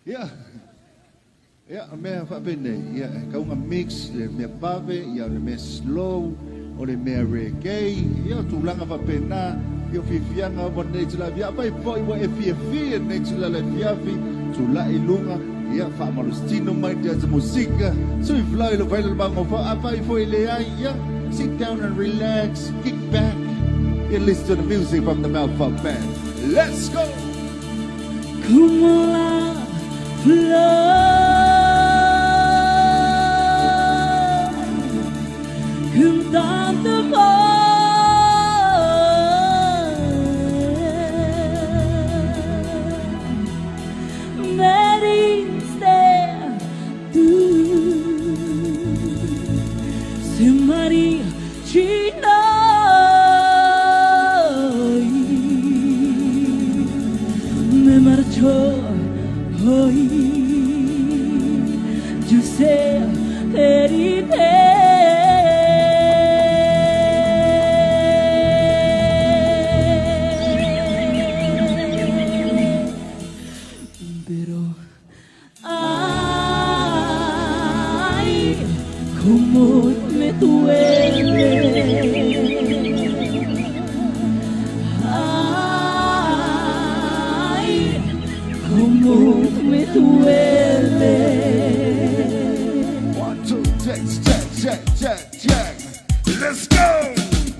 Yeah. Yeah, mea whapene. Yeah, kaunga mix, le mea pave, ia le mea slow, o le mea reggae. Ia tūlanga whapena, ia whiwhianga wa neitula via. Pai poi wa e whiawhia neitula le whiawhi, tūla i lunga. Ia whaamarustino mai te ata musika. So i flai lo vaila bango wha apai foi le ai. Yeah, sit down and relax, kick back. You listen to the music from the Fao Band. Let's go! Como la flor, cantando amor, me diste tú, sin María China. Me marchó hoy, yo sé herirte, pero ay, cómo me duele. Como me duele. 1, 2, check. Let's go!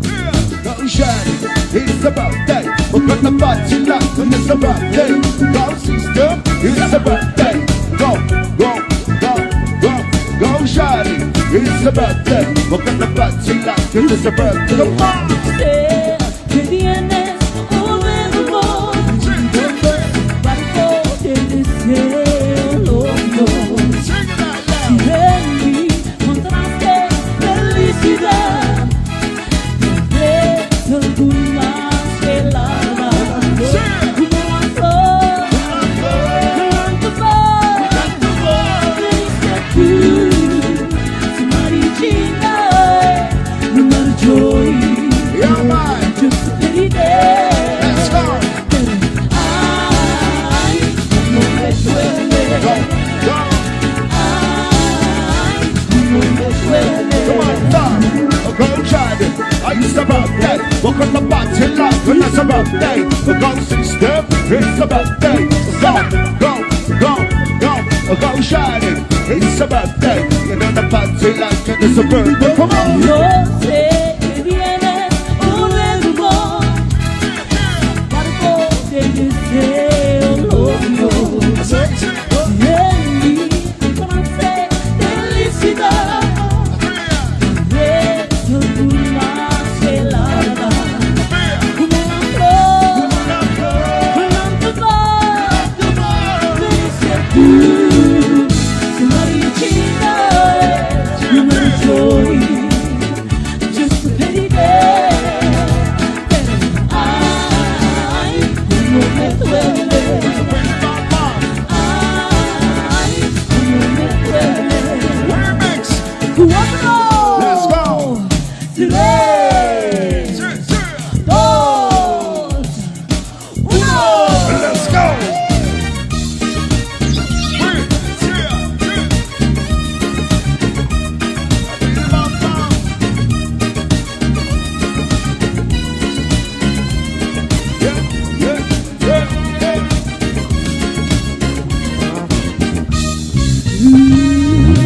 Yeah. Go shine, it's about day. We're gonna party like it's about day. Go sister, it's about day. Go shine, it's about day. We're gonna party like it's about day. Come on! Sé que vienes o vengo. Deseo loco, si en mí encontraste felicidad, te tú más que la como la flor, tanto amor, me diste tú, sin marichina, no marchó y yo superé. It's about that. Walk on the party like it's about that. Go sister, it's about that. Go shining. It's about that. You're on the party like it's about that. Come on. Yo sé que vienes un verbo, barco de deseo loco. En mí encontraste felicidad. Let's go! 3, 2, 1. Let's go!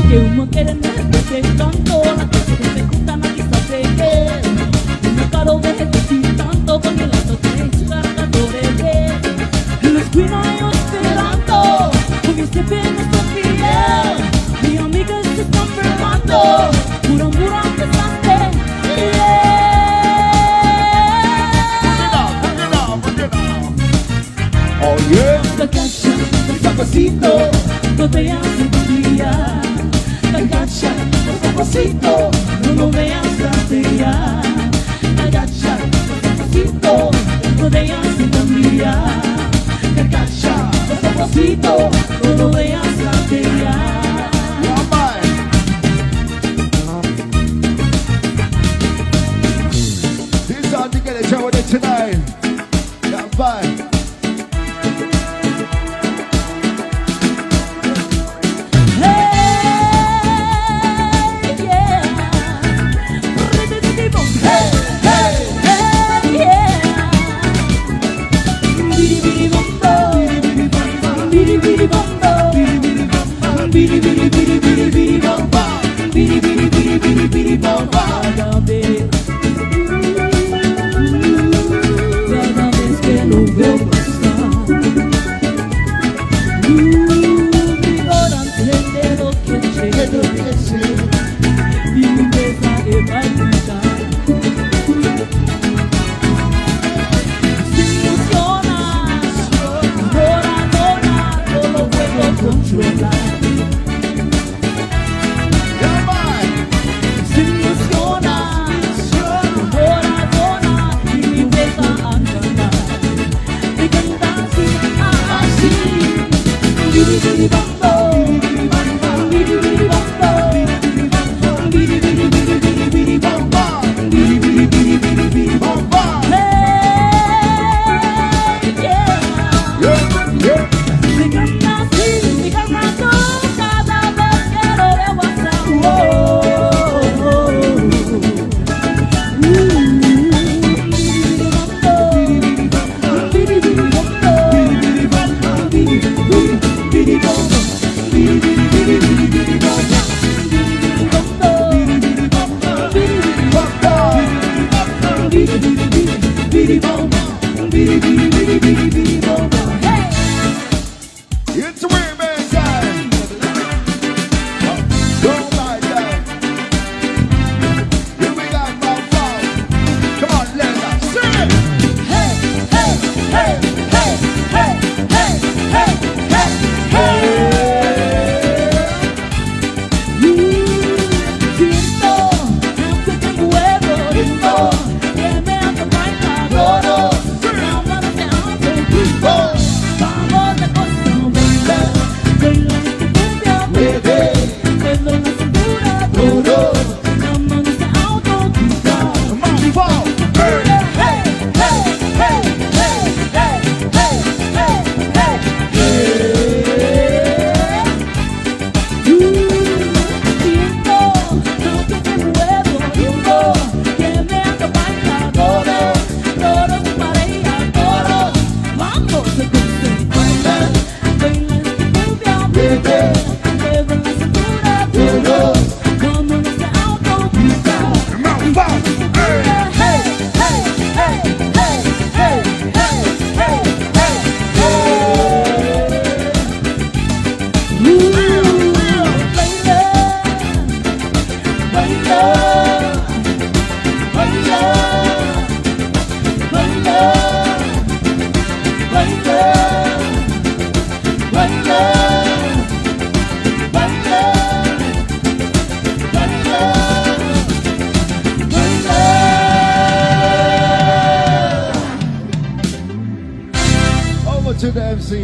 Que uno quiere que tanto la cosa que se junta nadie sabe qué. Me caro de decir tanto con el alto que es cargadores de los cuidados esperando con este bien nuestro fiel. Mi amiga se está enfermando, pura empezaste. Oh yeah. La cacha, despacito, no te hace día. Agacha, despacito, no lo veas gatear. Agacha, despacito, no te hagas cambiar. Agacha, despacito, no lo veas gatear. This is how to get a show with it tonight. Yeah, bye. Cada vez que lo veo pasar, mi hora entiende lo que sé, y mi mensaje va a gritar. Se ilusiona, dona, no lo puedo controlar. To the MC.